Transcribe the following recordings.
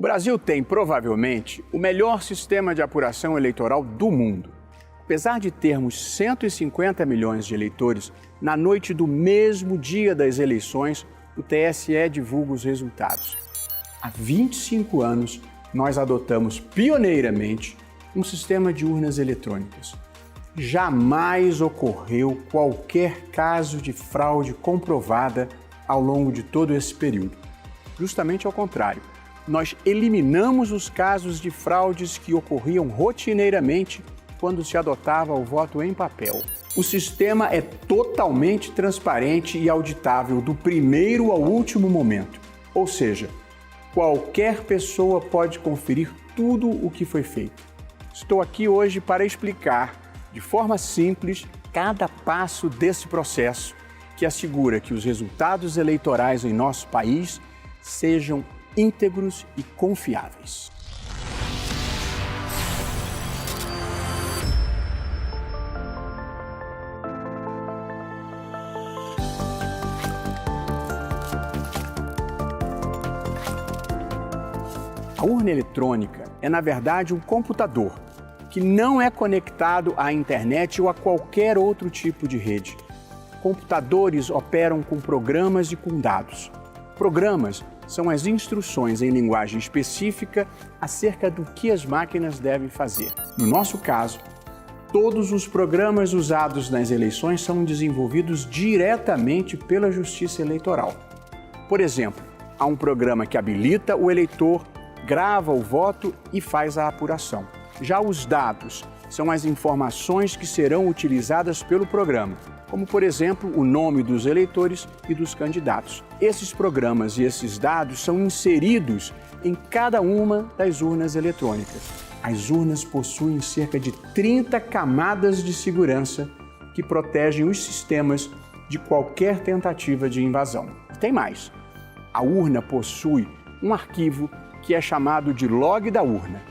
Brasil tem, provavelmente, o melhor sistema de apuração eleitoral do mundo. Apesar de termos 150 milhões de eleitores, na noite do mesmo dia das eleições, o TSE divulga os resultados. Há 25 anos, nós adotamos pioneiramente um sistema de urnas eletrônicas. Jamais ocorreu qualquer caso de fraude comprovada ao longo de todo esse período. Justamente ao contrário, nós eliminamos os casos de fraudes que ocorriam rotineiramente quando se adotava o voto em papel. O sistema é totalmente transparente e auditável do primeiro ao último momento. Ou seja, qualquer pessoa pode conferir tudo o que foi feito. Estou aqui hoje para explicar, de forma simples, cada passo desse processo que assegura que os resultados eleitorais em nosso país sejam íntegros e confiáveis. A urna eletrônica é, na verdade, um computador que não é conectado à internet ou a qualquer outro tipo de rede. Computadores operam com programas e com dados. Programas são as instruções em linguagem específica acerca do que as máquinas devem fazer. No nosso caso, todos os programas usados nas eleições são desenvolvidos diretamente pela Justiça Eleitoral. Por exemplo, há um programa que habilita o eleitor, grava o voto e faz a apuração. Já os dados são as informações que serão utilizadas pelo programa, como, por exemplo, o nome dos eleitores e dos candidatos. Esses programas e esses dados são inseridos em cada uma das urnas eletrônicas. As urnas possuem cerca de 30 camadas de segurança que protegem os sistemas de qualquer tentativa de invasão. Tem mais. A urna possui um arquivo que é chamado de log da urna.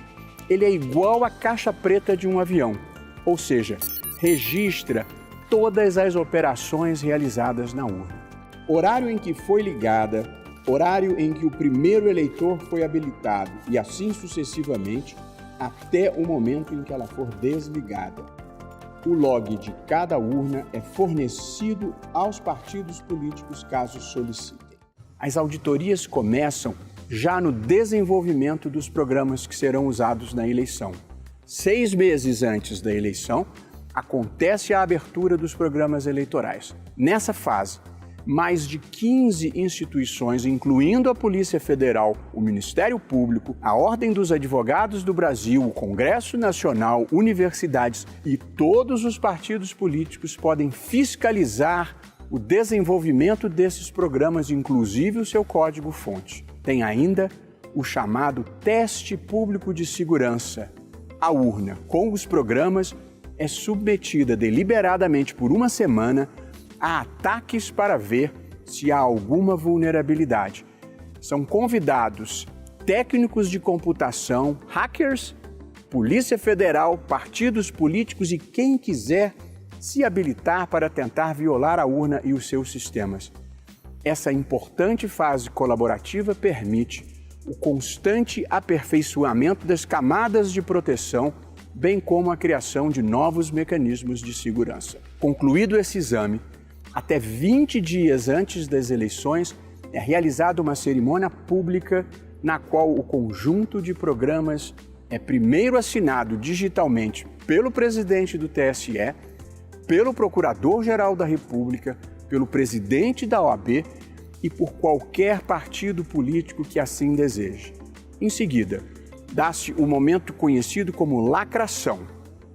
Ele é igual à caixa preta de um avião, ou seja, registra todas as operações realizadas na urna. Horário em que foi ligada, horário em que o primeiro eleitor foi habilitado e assim sucessivamente até o momento em que ela for desligada. O log de cada urna é fornecido aos partidos políticos caso solicitem. As auditorias começam já no desenvolvimento dos programas que serão usados na eleição. 6 meses antes da eleição, acontece a abertura dos programas eleitorais. Nessa fase, mais de 15 instituições, incluindo a Polícia Federal, o Ministério Público, a Ordem dos Advogados do Brasil, o Congresso Nacional, universidades e todos os partidos políticos podem fiscalizar o desenvolvimento desses programas, inclusive o seu código-fonte. Tem ainda o chamado teste público de segurança. A urna, com os programas, é submetida deliberadamente por uma semana a ataques para ver se há alguma vulnerabilidade. São convidados técnicos de computação, hackers, Polícia Federal, partidos políticos e quem quiser se habilitar para tentar violar a urna e os seus sistemas. Essa importante fase colaborativa permite o constante aperfeiçoamento das camadas de proteção, bem como a criação de novos mecanismos de segurança. Concluído esse exame, até 20 dias antes das eleições, é realizada uma cerimônia pública na qual o conjunto de programas é primeiro assinado digitalmente pelo presidente do TSE, pelo Procurador-Geral da República, pelo presidente da OAB e por qualquer partido político que assim deseje. Em seguida, dá-se o momento conhecido como lacração.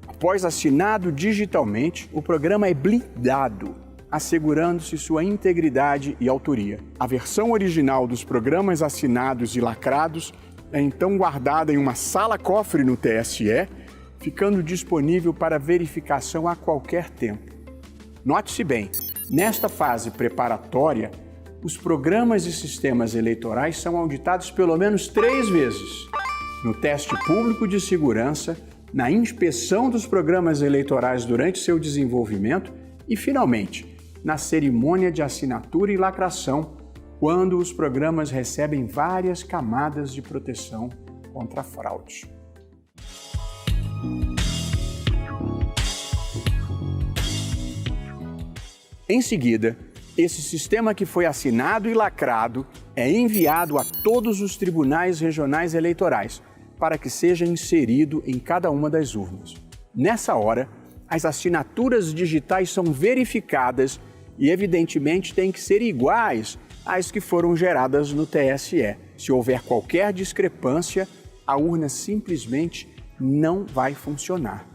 Após assinado digitalmente, o programa é blindado, assegurando-se sua integridade e autoria. A versão original dos programas assinados e lacrados é então guardada em uma sala-cofre no TSE, ficando disponível para verificação a qualquer tempo. Note-se bem, nesta fase preparatória, os programas e sistemas eleitorais são auditados pelo menos 3 vezes. No teste público de segurança, na inspeção dos programas eleitorais durante seu desenvolvimento e, finalmente, na cerimônia de assinatura e lacração, quando os programas recebem várias camadas de proteção contra a fraude. Em seguida, esse sistema que foi assinado e lacrado é enviado a todos os tribunais regionais eleitorais para que seja inserido em cada uma das urnas. Nessa hora, as assinaturas digitais são verificadas e, evidentemente, têm que ser iguais às que foram geradas no TSE. Se houver qualquer discrepância, a urna simplesmente não vai funcionar.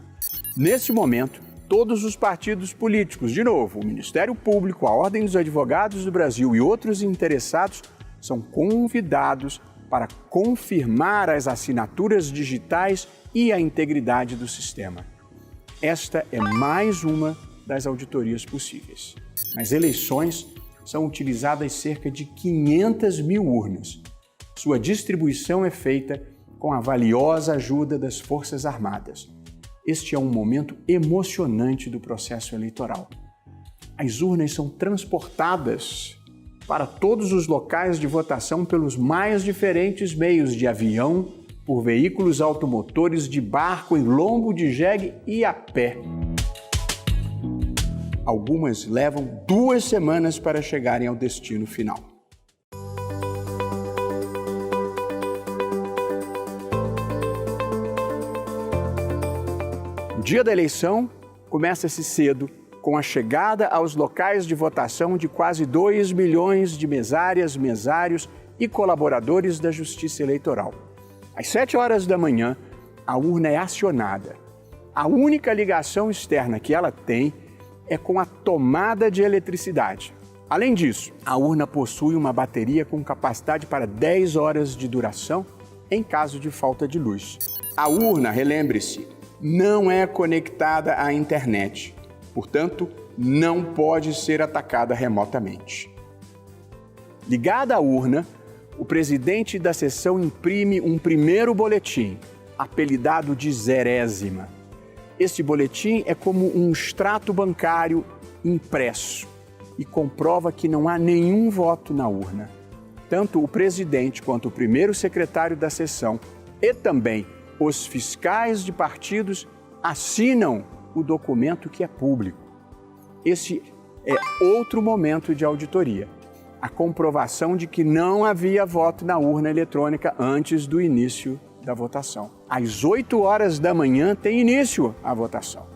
Nesse momento, todos os partidos políticos, de novo, o Ministério Público, a Ordem dos Advogados do Brasil e outros interessados são convidados para confirmar as assinaturas digitais e a integridade do sistema. Esta é mais uma das auditorias possíveis. Nas eleições, são utilizadas cerca de 500 mil urnas. Sua distribuição é feita com a valiosa ajuda das Forças Armadas. Este é um momento emocionante do processo eleitoral. As urnas são transportadas para todos os locais de votação pelos mais diferentes meios de avião, por veículos automotores, de barco, em lombo de jegue e a pé. Algumas levam 2 semanas para chegarem ao destino final. O dia da eleição começa-se cedo, com a chegada aos locais de votação de quase 2 milhões de mesárias, mesários e colaboradores da Justiça Eleitoral. Às 7 horas da manhã, a urna é acionada. A única ligação externa que ela tem é com a tomada de eletricidade. Além disso, a urna possui uma bateria com capacidade para 10 horas de duração em caso de falta de luz. A urna, relembre-se, não é conectada à internet, portanto, não pode ser atacada remotamente. Ligada à urna, o presidente da sessão imprime um primeiro boletim, apelidado de zerésima. Este boletim é como um extrato bancário impresso e comprova que não há nenhum voto na urna. Tanto o presidente quanto o primeiro secretário da sessão e também os fiscais de partidos assinam o documento que é público. Esse é outro momento de auditoria, a comprovação de que não havia voto na urna eletrônica antes do início da votação. Às 8 horas da manhã tem início a votação,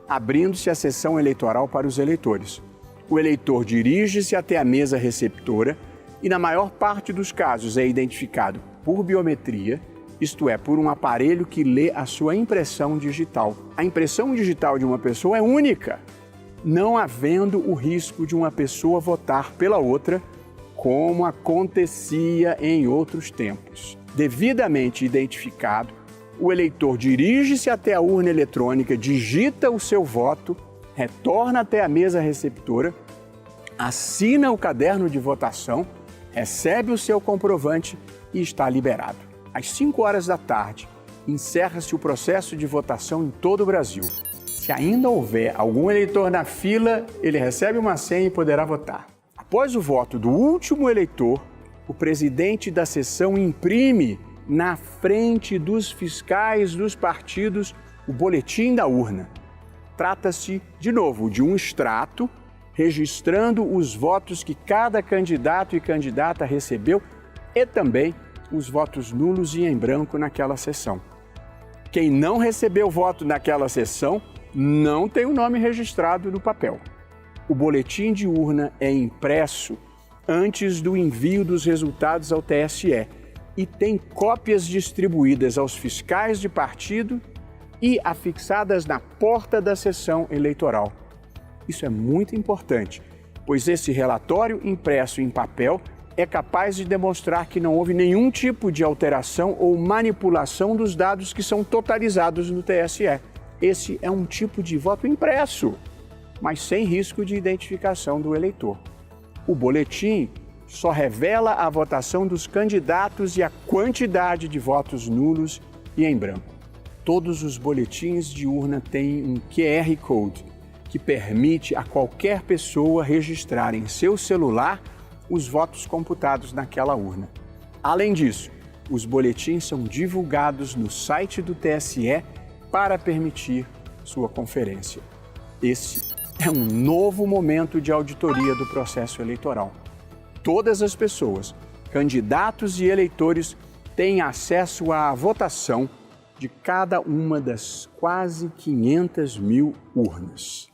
abrindo-se a sessão eleitoral para os eleitores. O eleitor dirige-se até a mesa receptora e, na maior parte dos casos, é identificado por biometria, isto é, por um aparelho que lê a sua impressão digital. A impressão digital de uma pessoa é única, não havendo o risco de uma pessoa votar pela outra, como acontecia em outros tempos. Devidamente identificado, o eleitor dirige-se até a urna eletrônica, digita o seu voto, retorna até a mesa receptora, assina o caderno de votação, recebe o seu comprovante e está liberado. Às 5 horas da tarde, encerra-se o processo de votação em todo o Brasil. Se ainda houver algum eleitor na fila, ele recebe uma senha e poderá votar. Após o voto do último eleitor, o presidente da sessão imprime na frente dos fiscais dos partidos o boletim da urna. Trata-se, de novo, de um extrato registrando os votos que cada candidato e candidata recebeu e também os votos nulos e em branco naquela sessão. Quem não recebeu voto naquela sessão não tem o nome registrado no papel. O boletim de urna é impresso antes do envio dos resultados ao TSE e tem cópias distribuídas aos fiscais de partido e afixadas na porta da sessão eleitoral. Isso é muito importante, pois esse relatório impresso em papel é capaz de demonstrar que não houve nenhum tipo de alteração ou manipulação dos dados que são totalizados no TSE. Esse é um tipo de voto impresso, mas sem risco de identificação do eleitor. O boletim só revela a votação dos candidatos e a quantidade de votos nulos e em branco. Todos os boletins de urna têm um QR Code que permite a qualquer pessoa registrar em seu celular os votos computados naquela urna. Além disso, os boletins são divulgados no site do TSE para permitir sua conferência. Esse é um novo momento de auditoria do processo eleitoral. Todas as pessoas, candidatos e eleitores, têm acesso à votação de cada uma das quase 500 mil urnas.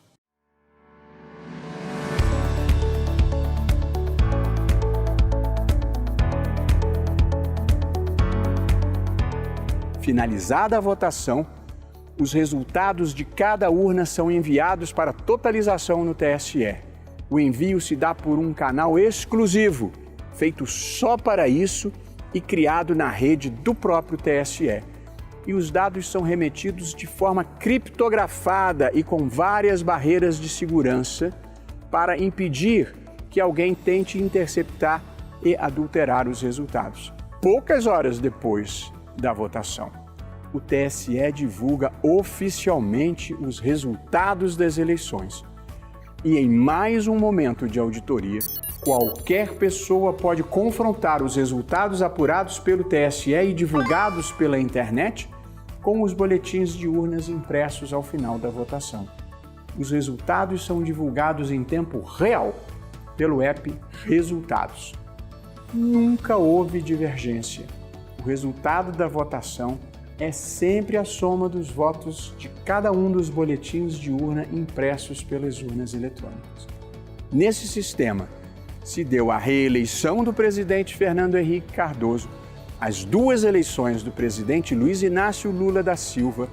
Finalizada a votação, os resultados de cada urna são enviados para totalização no TSE. O envio se dá por um canal exclusivo, feito só para isso e criado na rede do próprio TSE. E os dados são remetidos de forma criptografada e com várias barreiras de segurança para impedir que alguém tente interceptar e adulterar os resultados. Poucas horas depois da votação, o TSE divulga oficialmente os resultados das eleições. E em mais um momento de auditoria, qualquer pessoa pode confrontar os resultados apurados pelo TSE e divulgados pela internet com os boletins de urnas impressos ao final da votação. Os resultados são divulgados em tempo real pelo app Resultados. Nunca houve divergência. O resultado da votação é sempre a soma dos votos de cada um dos boletins de urna impressos pelas urnas eletrônicas. Nesse sistema, se deu a reeleição do presidente Fernando Henrique Cardoso, as duas eleições do presidente Luiz Inácio Lula da Silva,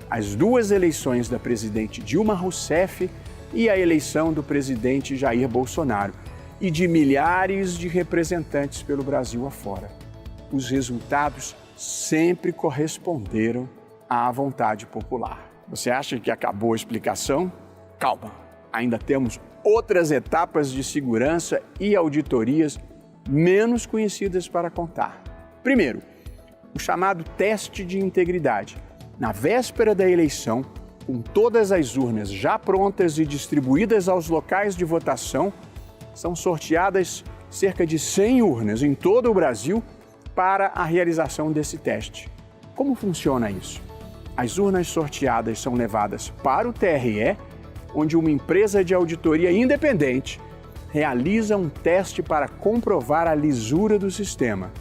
as duas eleições da presidente Dilma Rousseff e a eleição do presidente Jair Bolsonaro e de milhares de representantes pelo Brasil afora. Os resultados sempre corresponderam à vontade popular. Você acha que acabou a explicação? Calma, ainda temos outras etapas de segurança e auditorias menos conhecidas para contar. Primeiro, o chamado teste de integridade. Na véspera da eleição, com todas as urnas já prontas e distribuídas aos locais de votação, são sorteadas cerca de 100 urnas em todo o Brasil para a realização desse teste. Como funciona isso? As urnas sorteadas são levadas para o TRE, onde uma empresa de auditoria independente realiza um teste para comprovar a lisura do sistema.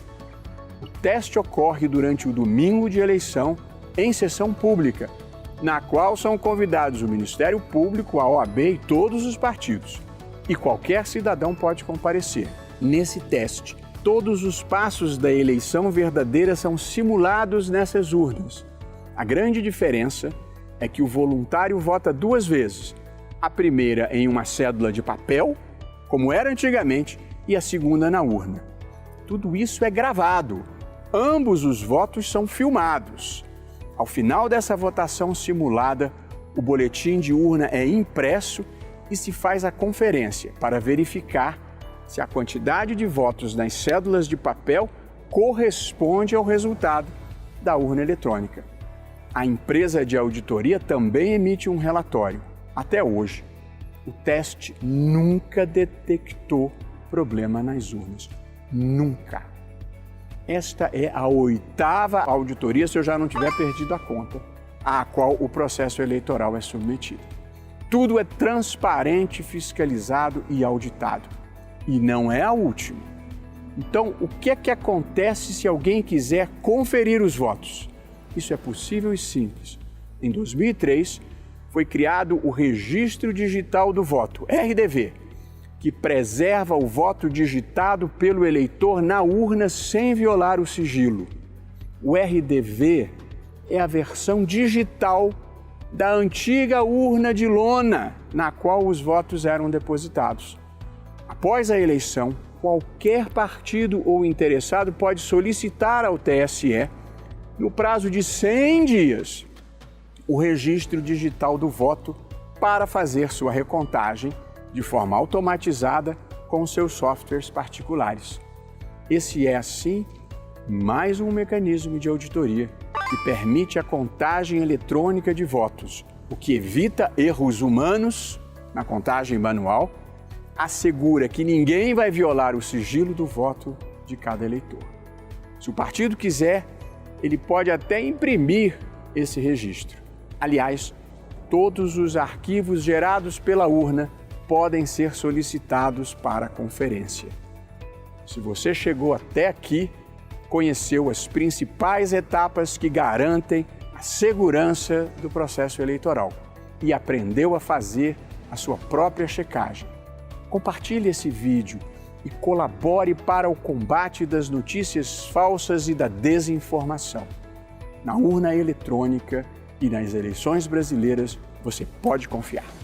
O teste ocorre durante o domingo de eleição, em sessão pública, na qual são convidados o Ministério Público, a OAB e todos os partidos. E qualquer cidadão pode comparecer. Nesse teste, todos os passos da eleição verdadeira são simulados nessas urnas. A grande diferença é que o voluntário vota duas vezes. A primeira em uma cédula de papel, como era antigamente, e a segunda na urna. Tudo isso é gravado. Ambos os votos são filmados. Ao final dessa votação simulada, o boletim de urna é impresso e se faz a conferência para verificar se a quantidade de votos nas cédulas de papel corresponde ao resultado da urna eletrônica. A empresa de auditoria também emite um relatório. Até hoje, o teste nunca detectou problema nas urnas. Nunca. Esta é a 8ª auditoria, se eu já não tiver perdido a conta, à qual o processo eleitoral é submetido. Tudo é transparente, fiscalizado e auditado. E não é a última. Então, o que é que acontece se alguém quiser conferir os votos? Isso é possível e simples. Em 2003, foi criado o Registro Digital do Voto, RDV, que preserva o voto digitado pelo eleitor na urna sem violar o sigilo. O RDV é a versão digital da antiga urna de lona, na qual os votos eram depositados. Após a eleição, qualquer partido ou interessado pode solicitar ao TSE, no prazo de 100 dias, o registro digital do voto para fazer sua recontagem de forma automatizada com seus softwares particulares. Esse é, assim, mais um mecanismo de auditoria que permite a contagem eletrônica de votos, o que evita erros humanos na contagem manual assegura que ninguém vai violar o sigilo do voto de cada eleitor. Se o partido quiser, ele pode até imprimir esse registro. Aliás, todos os arquivos gerados pela urna podem ser solicitados para a conferência. Se você chegou até aqui, conheceu as principais etapas que garantem a segurança do processo eleitoral e aprendeu a fazer a sua própria checagem. Compartilhe esse vídeo e colabore para o combate das notícias falsas e da desinformação. Na urna eletrônica e nas eleições brasileiras, você pode confiar.